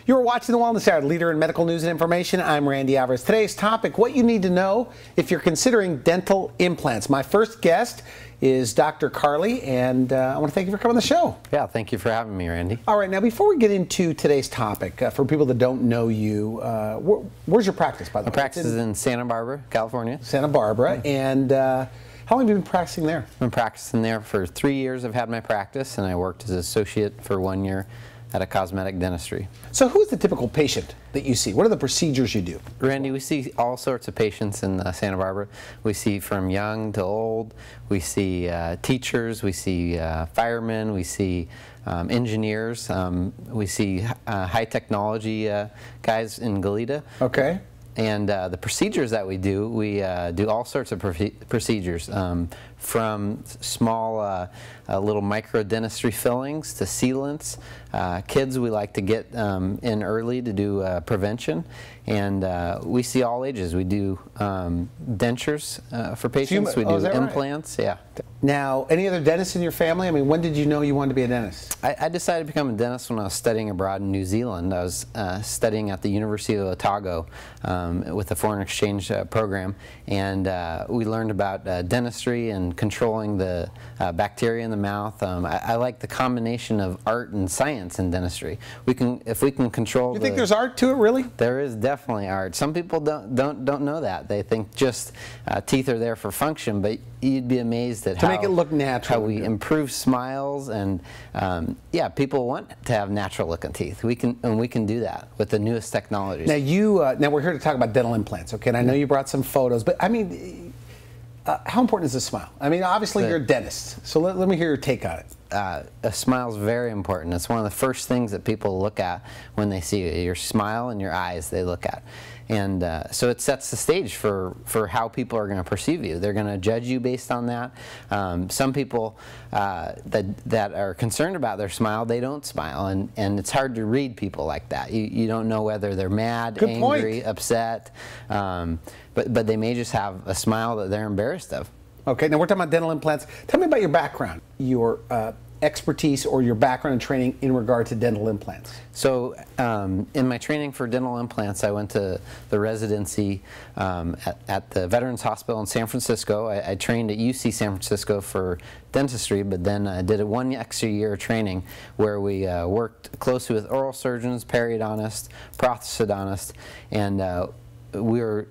You're watching The Wellness Hour, leader in medical news and information. I'm Randy Alvarez. Today's topic, what you need to know if you're considering dental implants. My first guest is Dr. Carley, and I want to thank you for coming on the show. Yeah, thank you for having me, Randy. All right, now before we get into today's topic, for people that don't know you, where's your practice, by the way? My practice is in Santa Barbara, California. Santa Barbara, and how long have you been practicing there? I've been practicing there for 3 years. I've had my practice, and I worked as an associate for 1 year at a cosmetic dentistry. So who's the typical patient that you see? What are the procedures you do? Randy, we see all sorts of patients in Santa Barbara. We see from young to old. We see teachers. We see firemen. We see engineers. We see high technology guys in Goleta. Okay. And the procedures that we do all sorts of procedures, from small little micro dentistry fillings to sealants. Kids we like to get in early to do prevention, and we see all ages. We do dentures for patients. We do implants. Right? Yeah. Now, any other dentists in your family? I mean, when did you know you wanted to be a dentist? I decided to become a dentist when I was studying abroad in New Zealand. I was studying at the University of Otago with a foreign exchange program, and we learned about dentistry and controlling the bacteria in the mouth. I like the combination of art and science in dentistry. If we can control. You think there's art to it, really? There is definitely art. Some people don't know that. They think just teeth are there for function, but you'd be amazed at make it look natural. How we improve smiles, and yeah, people want to have natural looking teeth. We can do that with the newest technologies. Now now we're here to talk about dental implants, okay? And I know you brought some photos, but I mean, how important is a smile? I mean, obviously you're a dentist, so let me hear your take on it. A smile is very important. It's one of the first things that people look at when they see you. Your smile and your eyes they look at. And so it sets the stage for how people are going to perceive you. They're going to judge you based on that. Some people that are concerned about their smile, they don't smile, and it's hard to read people like that. You don't know whether they're mad, angry, upset, but they may just have a smile that they're embarrassed of. Okay, now we're talking about dental implants. Tell me about your background, your expertise or your background and training in regard to dental implants. So in my training for dental implants, I went to the residency at the Veterans Hospital in San Francisco. I trained at UC San Francisco for dentistry, but then I did a 1 extra year of training where we worked closely with oral surgeons, periodontists, prosthodontists, and we're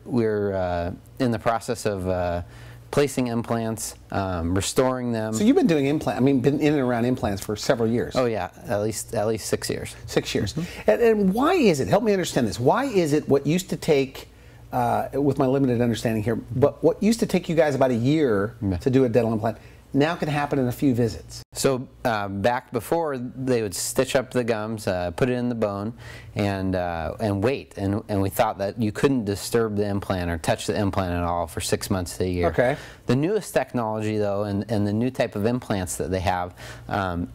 in the process of placing implants, restoring them. So you've been doing been in and around implants for several years. Oh yeah, at least 6 years. 6 years. Mm-hmm. And why is it? Help me understand this. Why is it what used to take, with my limited understanding here, but what used to take you guys about a year to do a dental implant now can happen in a few visits? So back before, they would stitch up the gums, put it in the bone, and wait. And we thought that you couldn't disturb the implant or touch the implant at all for 6 months to a year. Okay. The newest technology, though, and the new type of implants that they have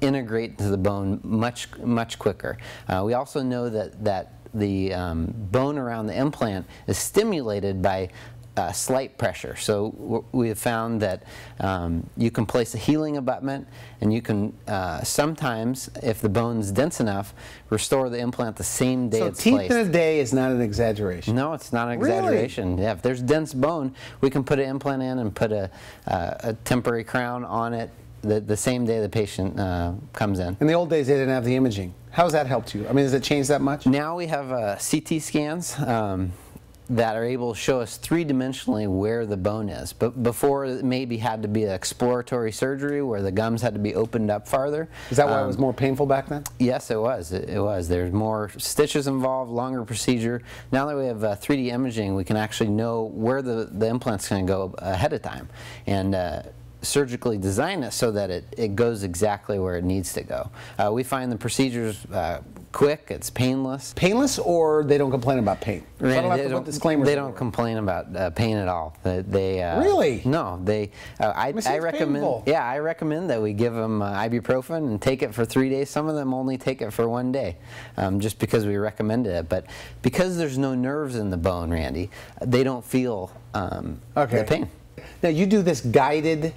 integrate into the bone much quicker. We also know that the bone around the implant is stimulated by slight pressure. So we have found that you can place a healing abutment, and you can sometimes, if the bone's dense enough, restore the implant the same day it's placed. So teeth in a day is not an exaggeration? No, it's not an exaggeration. Really? Yeah, if there's dense bone, we can put an implant in and put a temporary crown on it the same day the patient comes in. In the old days, they didn't have the imaging. How has that helped you? I mean, has it changed that much? Now we have CT scans that are able to show us three-dimensionally where the bone is. But before, it maybe had to be an exploratory surgery where the gums had to be opened up farther. Is that why it was more painful back then? Yes, it was. It was. There's more stitches involved, longer procedure. Now that we have 3D imaging, we can actually know where the implant's going to go ahead of time, and surgically design it so that it goes exactly where it needs to go. We find the procedures quick, it's painless. Painless, or they don't complain about pain? They don't complain about pain at all. Really? No, I recommend. Painful. Yeah, I recommend that we give them ibuprofen and take it for 3 days. Some of them only take it for 1 day, just because we recommended it. But because there's no nerves in the bone, Randy, they don't feel the pain. Now you do this guided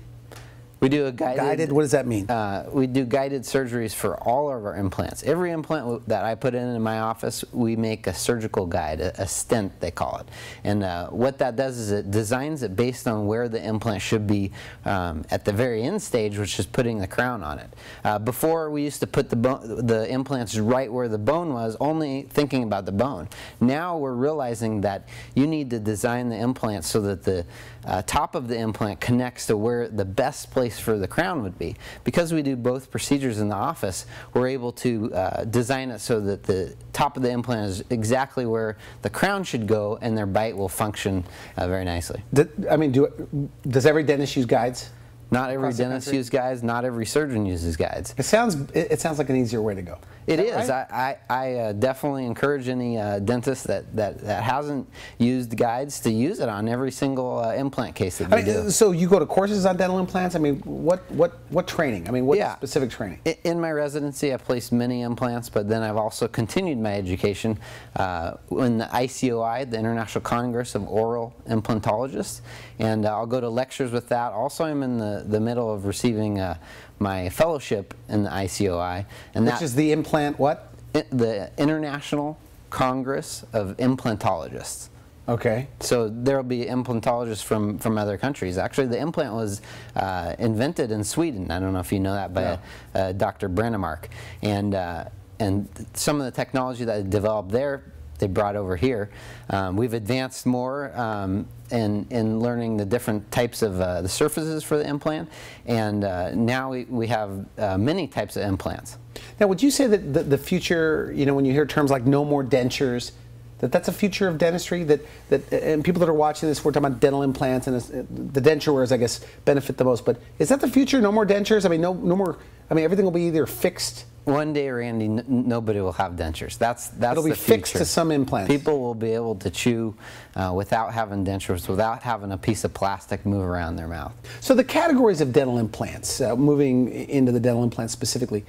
We do a guided. What does that mean? We do guided surgeries for all of our implants. Every implant that I put in my office, we make a surgical guide, a stent they call it. And what that does is it designs it based on where the implant should be at the very end stage, which is putting the crown on it. Before, we used to put the implants right where the bone was, only thinking about the bone. Now we're realizing that you need to design the implant so that the top of the implant connects to where the best place for the crown would be. Because we do both procedures in the office, we're able to design it so that the top of the implant is exactly where the crown should go, and their bite will function very nicely. Does every dentist use guides? Not every dentist uses guides. Not every surgeon uses guides. It sounds like an easier way to go. It is. Right? I definitely encourage any dentist that hasn't used guides to use it on every single implant case that they do. So you go to courses on dental implants? I mean, what training? I mean, what specific training? In my residency, I've placed many implants, but then I've also continued my education in the ICOI, the International Congress of Oral Implantologists, and I'll go to lectures with that. Also, I'm in the middle of receiving my fellowship in the ICOI, and which is the implant what? The International Congress of Implantologists. Okay. So there will be implantologists from other countries. Actually, the implant was invented in Sweden. I don't know if you know that, by Dr. Brennemark, and some of the technology that they developed there, they brought over here. We've advanced more in learning the different types of the surfaces for the implant, and now we have many types of implants. Now, would you say that the future, when you hear terms like no more dentures, that's a future of dentistry, and people that are watching this, we're talking about dental implants, and the denture wearers, I guess, benefit the most, but is that the future? No more dentures? I mean, no more, everything will be either fixed. One day, Randy, nobody will have dentures. That's It'll be the fixed future. to some implants. People will be able to chew without having dentures, without having a piece of plastic move around their mouth. So the categories of dental implants, moving into the dental implants specifically,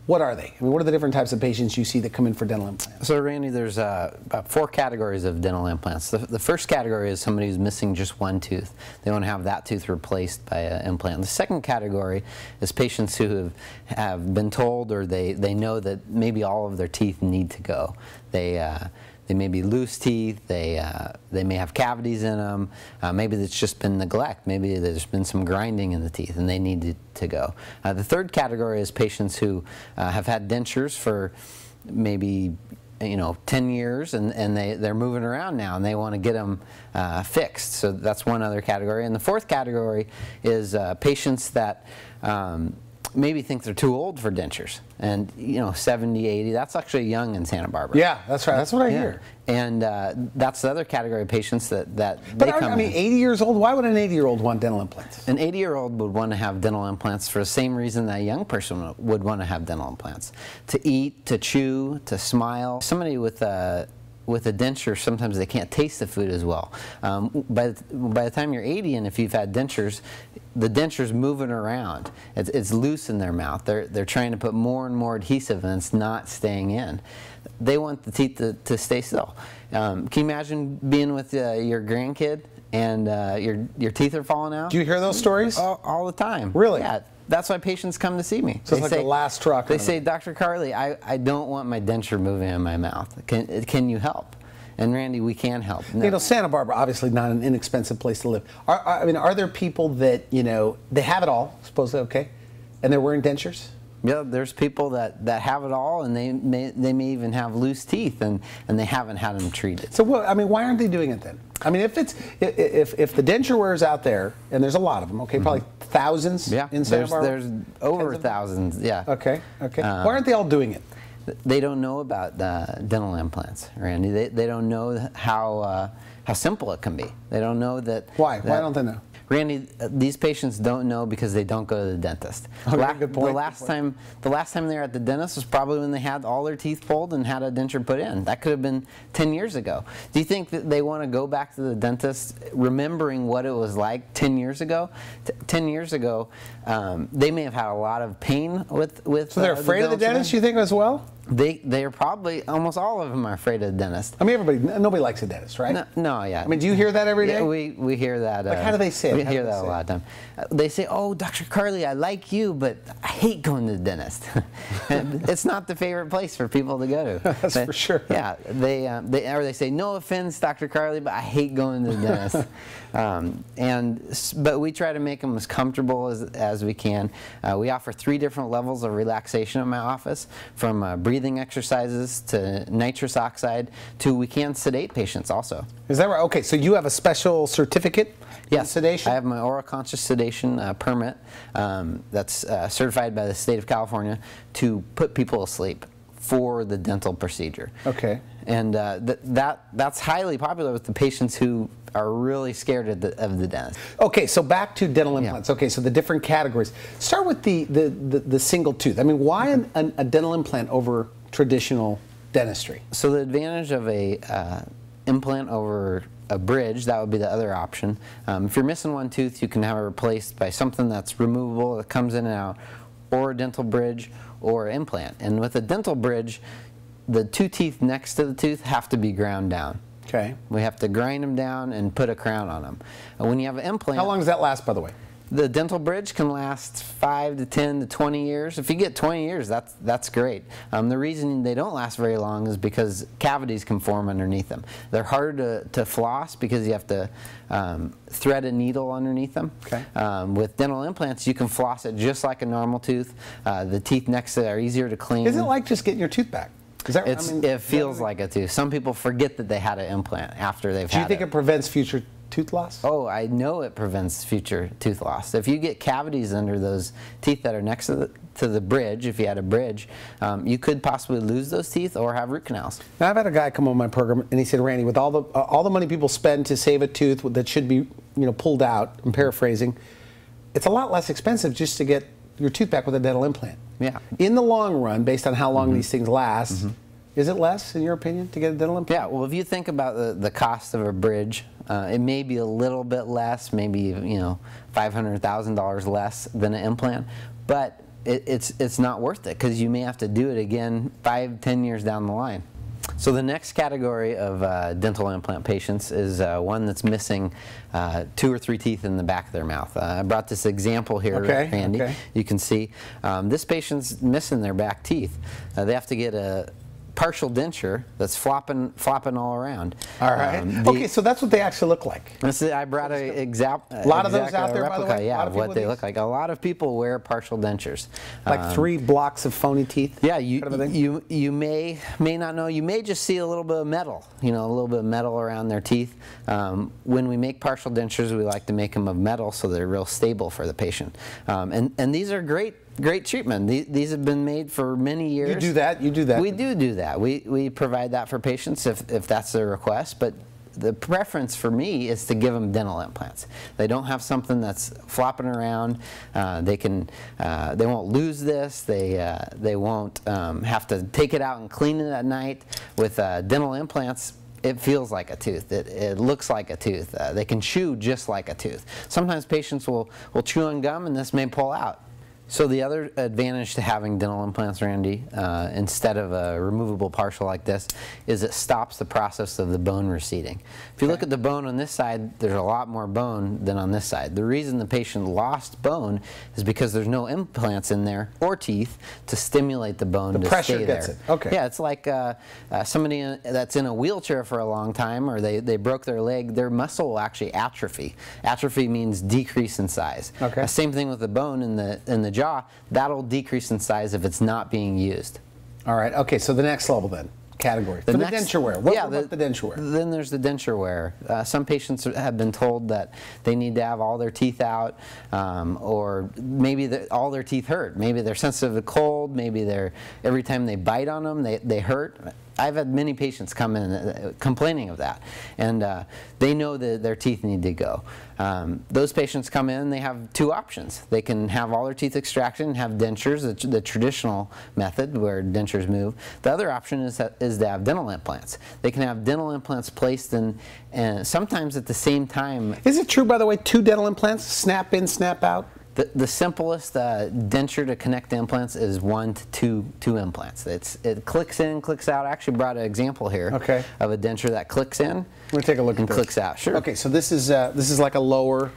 what are they? I mean, what are the different types of patients you see that come in for dental implants? So, Randy, there's about 4 categories of dental implants. The first category is somebody who's missing just one tooth. They want to have that tooth replaced by an implant. The second category is patients who have been told, or they know that maybe all of their teeth need to go. They may be loose teeth, they may have cavities in them, maybe it's just been neglect, maybe there's been some grinding in the teeth and they need to go. The third category is patients who have had dentures for maybe 10 years and they're moving around now and they want to get them fixed. So that's one other category. And the fourth category is patients that maybe think they're too old for dentures, and 70, 80, that's actually young in Santa Barbara. Yeah, that's right. That's what I hear. And that's the other category of patients that but they come in. 80 years old, why would an 80-year-old want dental implants? An 80-year-old would want to have dental implants for the same reason that a young person would want to have dental implants. To eat, to chew, to smile. Somebody with a denture, sometimes they can't taste the food as well. By the time you're 80, and if you've had dentures, the denture's moving around. It's loose in their mouth. They're trying to put more and more adhesive, and it's not staying in. They want the teeth to stay still. Can you imagine being with your grandkid and your teeth are falling out? Do you hear those stories? All the time. Really? Yeah. That's why patients come to see me. So it's like the last truck. They say, Dr. Carley, I don't want my denture moving in my mouth. Can you help? And Randy, we can help. No. Santa Barbara, obviously not an inexpensive place to live. Are there people that, they have it all, supposedly, okay, and they're wearing dentures? Yeah, there's people that have it all, and they may even have loose teeth, and they haven't had them treated. So, why aren't they doing it then? If the denture wearers out there, and there's a lot of them, okay, probably thousands in Santa Barbara? There's over thousands, yeah. Okay. Why aren't they all doing it? They don't know about dental implants, Randy. They don't know how simple it can be. They don't know that. Why? Why don't they know? Randy, these patients don't know because they don't go to the dentist. Okay, good point. The last time they were at the dentist was probably when they had all their teeth pulled and had a denture put in. That could have been 10 years ago. Do you think that they want to go back to the dentist remembering what it was like 10 years ago? 10 years ago, they may have had a lot of pain with So they're afraid of the dentist, you think, as well? They are probably, almost all of them are afraid of the dentist. I mean, nobody likes a dentist, right? No, yeah. I mean, do you hear that every day? Yeah, we hear that. Like, how do they say it? We hear that a lot of time. They say, "Oh, Dr. Carley, I like you, but I hate going to the dentist." It's not the favorite place for people to go to. That's for sure. Yeah, they say, "No offense, Dr. Carley, but I hate going to the dentist." But we try to make them as comfortable as we can. We offer 3 different levels of relaxation in my office, from breathing exercises to nitrous oxide to we can sedate patients also. Is that right? Okay, so you have a special certificate in sedation? I have my oral conscious sedation permit that's certified by the state of California to put people to sleep for the dental procedure. Okay. And that's highly popular with the patients who are really scared of the dentist. Okay, so back to dental implants. Okay, so the different categories. Start with the single tooth. I mean, why a dental implant over traditional dentistry? So the advantage of a implant over a bridge, that would be the other option. If you're missing one tooth, you can have it replaced by something that's removable, that comes in and out, or a dental bridge or implant. And with a dental bridge, the 2 teeth next to the tooth have to be ground down. Okay. We have to grind them down and put a crown on them. And when you have an implant... How long does that last, by the way? The dental bridge can last 5 to 10 to 20 years. If you get 20 years, that's great. The reason they don't last very long is because cavities can form underneath them. They're harder to floss because you have to thread a needle underneath them. Okay. With dental implants, you can floss it just like a normal tooth. The teeth next to it are easier to clean. Is it like just getting your tooth back? Is that, it feels like a tooth. Some people forget that they had an implant after they've had it. Do you think it prevents future tooth loss? Oh, I know it prevents future tooth loss. If you get cavities under those teeth that are next to the bridge, if you had a bridge, you could possibly lose those teeth or have root canals. Now, I've had a guy come on my program and he said, "Randy, with all the money people spend to save a tooth that should be pulled out," I'm paraphrasing, "it's a lot less expensive just to get your tooth back with a dental implant." Yeah. In the long run, based on how long these things last, is it less, in your opinion, to get a dental implant? Yeah, well, if you think about the cost of a bridge, it may be a little bit less, maybe $500,000 less than an implant, but it's not worth it because you may have to do it again 5-10 years down the line. So the next category of dental implant patients is one that's missing 2 or 3 teeth in the back of their mouth. I brought this example here, Randy. Okay. You can see this patient's missing their back teeth. They have to get a partial denture that's flopping all around. All right. Okay, so that's what they actually look like. I brought a lot of those out there, by the way? Yeah, what they look like. A lot of people wear partial dentures. Like 3 blocks of phony teeth? Yeah, you may not know. You may just see a little bit of metal, a little bit of metal around their teeth. When we make partial dentures, we like to make them of metal so they're real stable for the patient. And these are great treatment. These have been made for many years. You do that? You do that? We do that. We provide that for patients if that's their request, but the preference for me is to give them dental implants. They don't have something that's flopping around. They won't lose this. They won't have to take it out and clean it at night. With dental implants, it feels like a tooth. It looks like a tooth. They can chew just like a tooth. Sometimes patients will chew on gum and this may pull out. So the other advantage to having dental implants, Randy, instead of a removable partial like this, is it stops the process of the bone receding. If you look at the bone on this side, there's a lot more bone than on this side. The reason the patient lost bone is because there's no implants in there or teeth to stimulate the bone to stay there. The pressure gets it. Okay. Yeah, it's like somebody that's in a wheelchair for a long time, or they broke their leg, their muscle will actually atrophy. Atrophy means decrease in size. Okay. Same thing with the bone in the jaw, that'll decrease in size if it's not being used. All right, okay, so the next level then, category. For the denture wear, what about the denture wear? Then there's the denture wear. Some patients have been told that they need to have all their teeth out, or maybe all their teeth hurt. Maybe they're sensitive to cold, maybe every time they bite on them, they hurt. I've had many patients come in complaining of that, and they know that their teeth need to go. Those patients come in and they have 2 options. They can have all their teeth extracted and have dentures, the traditional method where dentures move. The other option is to have dental implants. They can have dental implants placed in, and sometimes at the same time. Is it true, by the way, 2 dental implants, snap in, snap out? The simplest denture to connect implants is 1 to 2 implants. It clicks in, clicks out. I actually brought an example here of a denture that clicks in. We'll take a look and at this. Clicks out. Sure. Okay, so this is like a lower.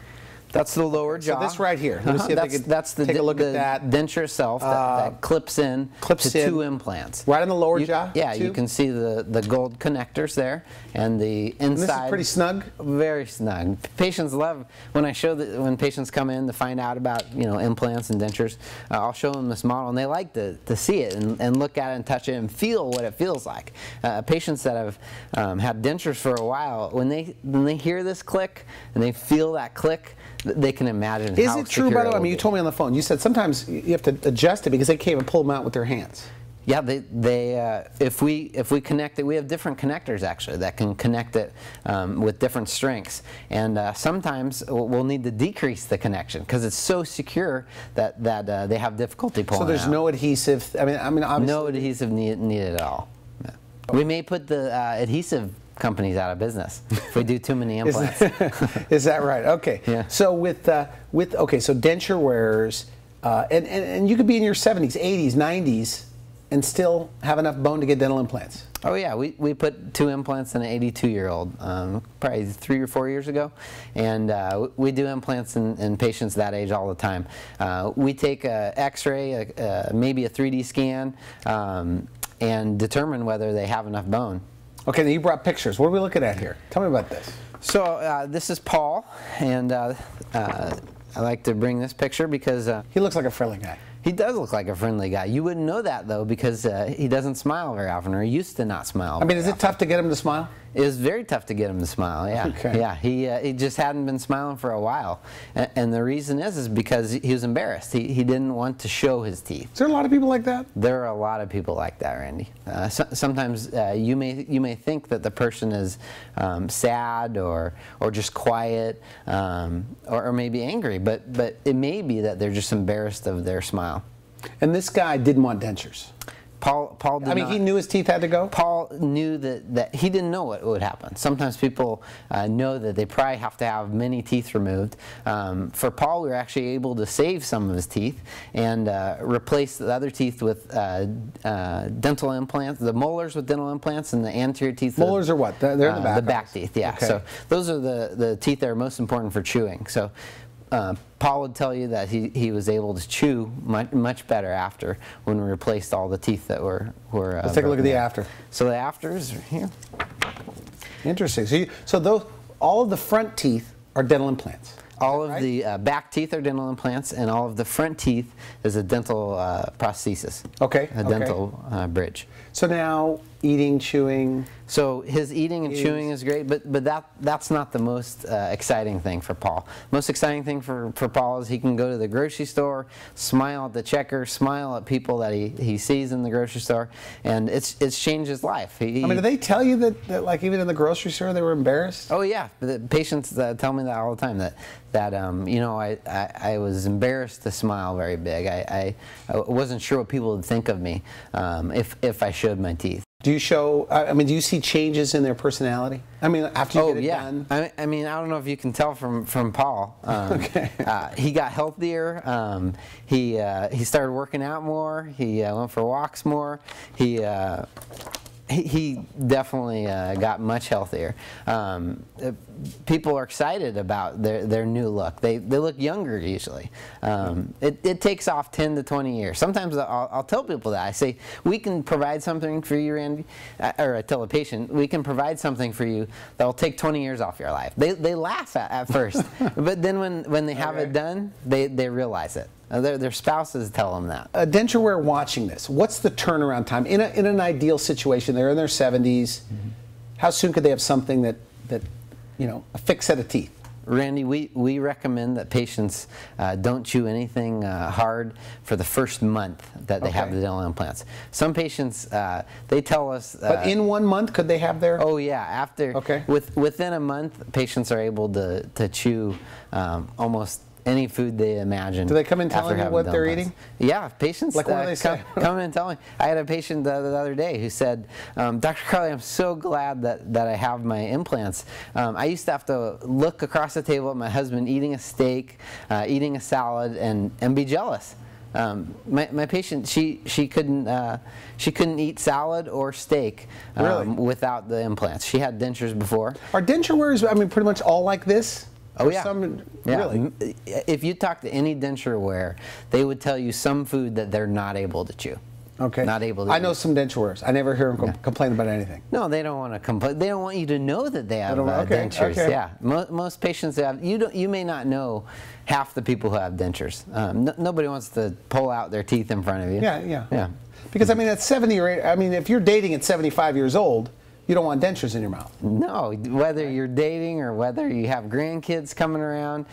That's the lower jaw. So this right here. Let me see if they can take a look at that. Denture itself that clips in to 2 implants. Right on the lower jaw? Yeah, you can see the gold connectors there, and the inside. And this is pretty snug? Very snug. Patients love, when I show when patients come in to find out about implants and dentures, I'll show them this model, and they like to see it and look at it and touch it and feel what it feels like. Patients that have had dentures for a while, when they hear this click and they feel that click, they can imagine how secure it will be. Is it true, by the way? I mean, you told me on the phone. You said sometimes you have to adjust it because they can't even pull them out with their hands. Yeah, if we connect it, we have different connectors actually that can connect it with different strengths, and sometimes we'll need to decrease the connection because it's so secure that they have difficulty pulling it out. So there's no adhesive. I mean, obviously no adhesive needed at all. Yeah. We may put the adhesive companies out of business if we do too many implants. Is that right? Okay. Yeah. So with so denture wearers, and you could be in your 70s, 80s, 90s, and still have enough bone to get dental implants. Oh yeah, we put 2 implants in an 82-year-old, probably 3 or 4 years ago, and we do implants in patients that age all the time. We take a X-ray, maybe a 3D scan, and determine whether they have enough bone. Okay, now you brought pictures. What are we looking at here? Tell me about this. So this is Paul, and I like to bring this picture because he looks like a friendly guy. He does look like a friendly guy. You wouldn't know that though because he doesn't smile very often, or he used to not smile. I mean, is it tough to get him to smile? It was very tough to get him to smile. Yeah, okay. Yeah. He just hadn't been smiling for a while, and the reason is because he was embarrassed. He didn't want to show his teeth. Is there a lot of people like that? There are a lot of people like that, Randy. Sometimes you may think that the person is sad or just quiet or maybe angry, but it may be that they're just embarrassed of their smile. And this guy didn't want dentures. Paul did I mean, not. he knew his teeth had to go? Paul knew that he didn't know what would happen. Sometimes people know that they probably have to have many teeth removed. For Paul, we were actually able to save some of his teeth and replace the other teeth with dental implants, the molars with dental implants, and the anterior teeth. Molars are what? They're in the back? The back teeth, yeah. Okay. So those are the teeth that are most important for chewing. So Paul would tell you that he was able to chew much better after when we replaced all the teeth that were Let's take a look at the after. So the afters are here. Interesting. So all of the front teeth are dental implants. All of the back teeth are dental implants, and all of the front teeth is a dental prosthesis. Okay. A dental bridge. So now eating, chewing. So his eating and chewing is great, but that's not the most exciting thing for Paul. Most exciting thing for Paul is he can go to the grocery store, smile at the checker, smile at people that he sees in the grocery store, and it's changed his life. I mean, do they tell you that like even in the grocery store they were embarrassed? Oh yeah, the patients tell me that all the time. That I was embarrassed to smile very big. I wasn't sure what people would think of me if I showed my teeth. Do you show? I mean, do you see changes in their personality? I mean, after you get it done. I mean, I don't know if you can tell from Paul. Okay. He got healthier. He started working out more. He went for walks more. He definitely got much healthier. People are excited about their new look. They look younger usually. It takes off 10 to 20 years. Sometimes I'll tell people that. I say, we can provide something for you, Randy, or I tell a patient, we can provide something for you that will take 20 years off your life. They laugh at first, but then when they have it done, they realize it. Their spouses tell them that. A denture wearer watching this, what's the turnaround time? In an ideal situation, they're in their 70s. How soon could they have something that a fixed set of teeth? Randy, we recommend that patients don't chew anything hard for the first month that they have the dental implants. Some patients, they tell us... but in 1 month, could they have their... Oh yeah, after... Okay. Within a month, patients are able to chew almost any food they imagine. Do they come in telling you what they're eating? Yeah, patients like what do they say? Come in and tell me. I had a patient the other day who said, Dr. Carley, I'm so glad that I have my implants. I used to have to look across the table at my husband eating a steak, eating a salad, and be jealous. My patient, she couldn't eat salad or steak without the implants. She had dentures before. Are denture wearers, I mean, pretty much all like this? Oh yeah. Really? If you talk to any denture wearer, they would tell you some food that they're not able to chew. Okay. Not able to. I know some denture wearers. I never hear them complain about anything. No, they don't want to complain. They don't want you to know that they have dentures. Okay. Yeah. Most patients have. You may not know half the people who have dentures. Nobody wants to pull out their teeth in front of you. Yeah. Because I mean, at 70 or 80, I mean, if you're dating at 75 years old, you don't want dentures in your mouth. No, whether you're dating or whether you have grandkids coming around,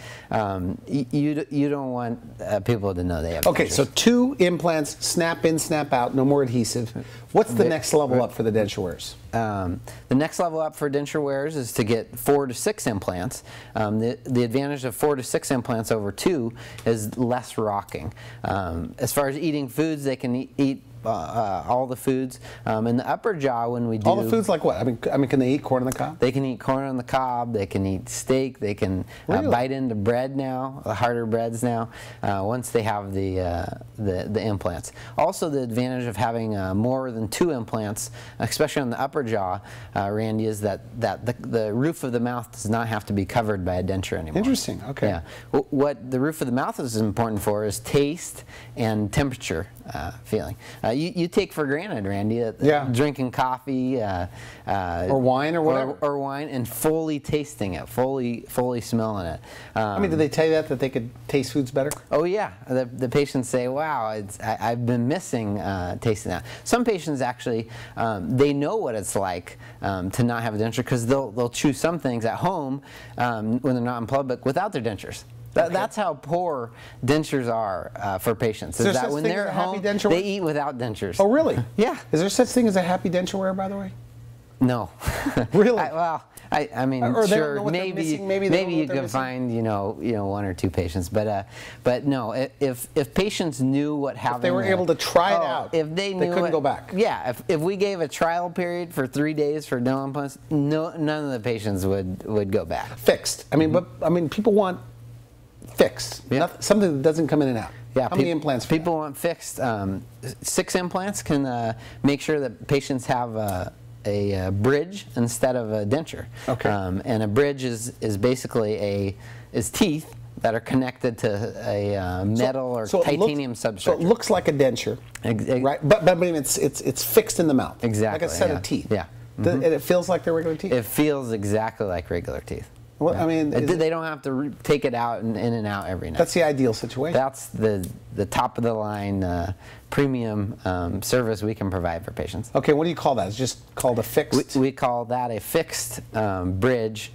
you don't want people to know they have dentures. Okay, so 2 implants, snap in, snap out, no more adhesive. What's the next level up for the denture wearers? The next level up for denture wearers is to get 4 to 6 implants. The advantage of 4 to 6 implants over 2 is less rocking. As far as eating foods, they can eat all the foods. In the upper jaw, when we do all the foods, like what? I mean, can they eat corn on the cob? They can eat corn on the cob. They can eat steak. They can bite into bread now, harder breads now. Once they have the implants. Also, the advantage of having more than 2 implants, especially on the upper jaw, Randy, is that the roof of the mouth does not have to be covered by a denture anymore. Interesting. Okay. Yeah. What the roof of the mouth is important for is taste and temperature feeling. You take for granted, Randy, that drinking coffee or wine or whatever, or wine, and fully tasting it, fully smelling it. I mean, did they tell you that they could taste foods better? Oh yeah, the patients say, "Wow, I've been missing tasting that." Some patients actually they know what it's like to not have a denture because they'll chew some things at home when they're not in public without their dentures. That's how poor dentures are for patients. Is that when they're at home, they eat without dentures. Oh, really? Yeah. Is there such thing as a happy denture wearer, by the way? No. Really? I mean, sure. Maybe you could find 1 or 2 patients, but no. If patients knew what having, if they were able to try it out, if they couldn't go back. Yeah. If we gave a trial period for 3 days for dental implants, none of the patients would go back. Fixed. I mean, people want fixed. Yeah. Something that doesn't come in and out. Yeah, How many implants? People want fixed. 6 implants can make sure that patients have a bridge instead of a denture. Okay. And a bridge is basically teeth that are connected to a metal or titanium substrate. So it looks like a denture, right? But I mean, it's fixed in the mouth. Exactly. Like a set of teeth. Yeah. And it feels like they're regular teeth. It feels exactly like regular teeth. Well, I mean, they don't have to take it out and in and out every night. That's the ideal situation. That's the top of the line premium service we can provide for patients. Okay, what do you call that? It's just called a fixed? We call that a fixed bridge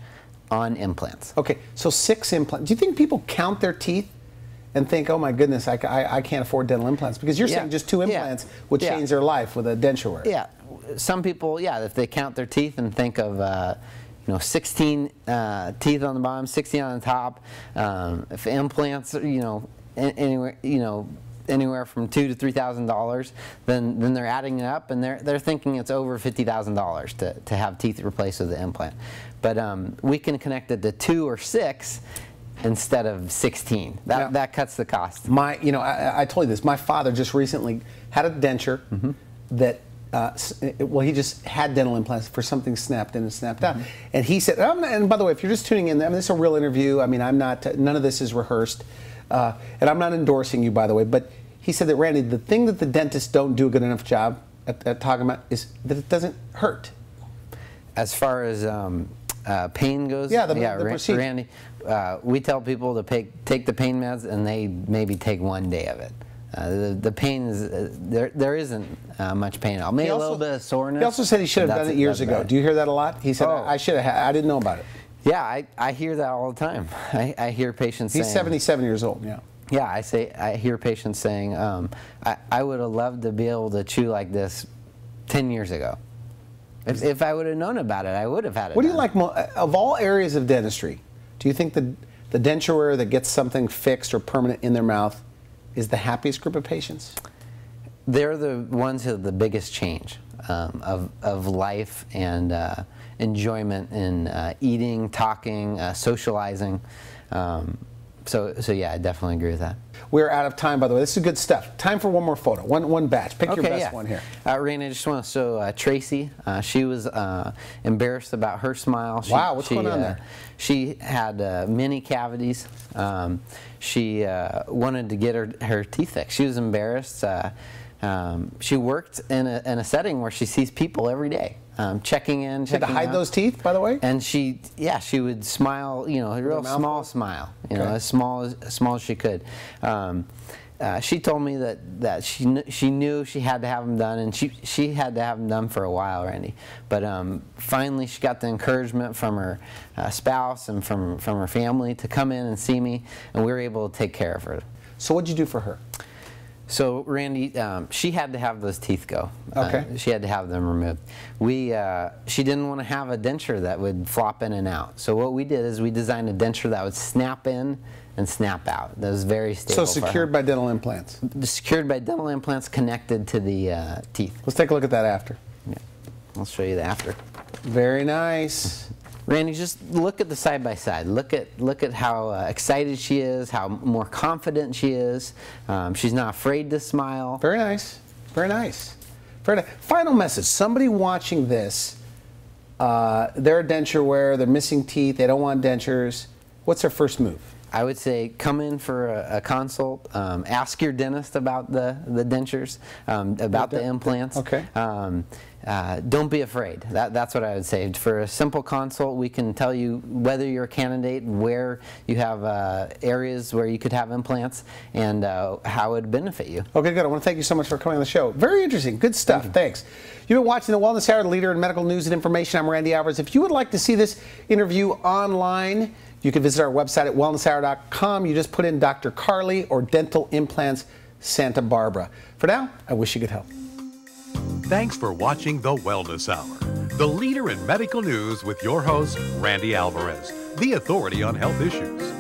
on implants. Okay, so 6 implants. Do you think people count their teeth and think, oh my goodness, I can't afford dental implants? Because you're saying just 2 implants would change their life with a denture wear. Yeah, some people, if they count their teeth and think of 16 teeth on the bottom, 16 on the top. If implants, anywhere from $2,000 to $3,000, then they're adding it up, and they're thinking it's over $50,000 to have teeth replaced with the implant. But we can connect it to 2 or 6 instead of 16. That cuts the cost. I told you this. My father just recently had a denture that. He just had dental implants for something snapped in and snapped out. And he said, and by the way, if you're just tuning in, this is a real interview. I mean, none of this is rehearsed. And I'm not endorsing you, by the way, but he said that, Randy, the thing that the dentists don't do a good enough job at talking about is that it doesn't hurt. As far as pain goes? The procedure. Randy, we tell people to take the pain meds, and they maybe take 1 day of it. The pain is there isn't much pain at all. Maybe a little bit of soreness. He also said he should have done it years ago. Do you hear that a lot? He said, I should have. I didn't know about it. Yeah, I hear that all the time. I hear patients saying... He's 77 years old, Yeah, I hear patients saying, I would have loved to be able to chew like this 10 years ago. If I would have known about it, I would have had it. What do you like of all areas of dentistry? Do you think the the denture wearer that gets something fixed or permanent in their mouth is the happiest group of patients? They're the ones who have the biggest change of life and enjoyment in eating, talking, socializing. So yeah, I definitely agree with that. We're out of time, by the way. This is good stuff. Time for one more photo. One batch. Pick your best one here. Randy, I just want to show Tracy. She was embarrassed about her smile. Wow, what's going on there? She had many cavities. She wanted to get her teeth fixed. She was embarrassed. She worked in a setting where she sees people every day. Checking in, She had to hide those teeth, by the way? And she would smile, you know, a real small smile, you know, as small as she could. She told me that she knew she had to have them done, and she had to have them done for a while, Randy. But finally, she got the encouragement from her spouse and from her family to come in and see me, and we were able to take care of her. So what'd you do for her? So Randy, she had to have those teeth go. Okay. She had to have them removed. She didn't want to have a denture that would flop in and out. So what we did is we designed a denture that would snap in and snap out. That was very stable. So secured by dental implants. Secured by dental implants connected to the teeth. Let's take a look at that after. Yeah. I'll show you the after. Very nice. Randy, just look at the side by side. Look at how excited she is, how more confident she is. She's not afraid to smile. Very nice. Very nice. Very nice. Final message. Somebody watching this, they're a denture wearer, they're missing teeth, they don't want dentures. What's their first move? I would say come in for a consult. Ask your dentist about the dentures, about the implants. Okay. Don't be afraid. That's what I would say. For a simple consult, we can tell you whether you're a candidate, where you have areas where you could have implants, and how it would benefit you. Okay, good. I want to thank you so much for coming on the show. Very interesting. Good stuff. Thanks. You've been watching The Wellness Hour, the leader in medical news and information. I'm Randy Alvarez. If you would like to see this interview online, you can visit our website at wellnesshour.com. You just put in Dr. Carley or Dental Implants Santa Barbara. For now, I wish you good health. Thanks for watching The Wellness Hour, the leader in medical news with your host, Randy Alvarez, the authority on health issues.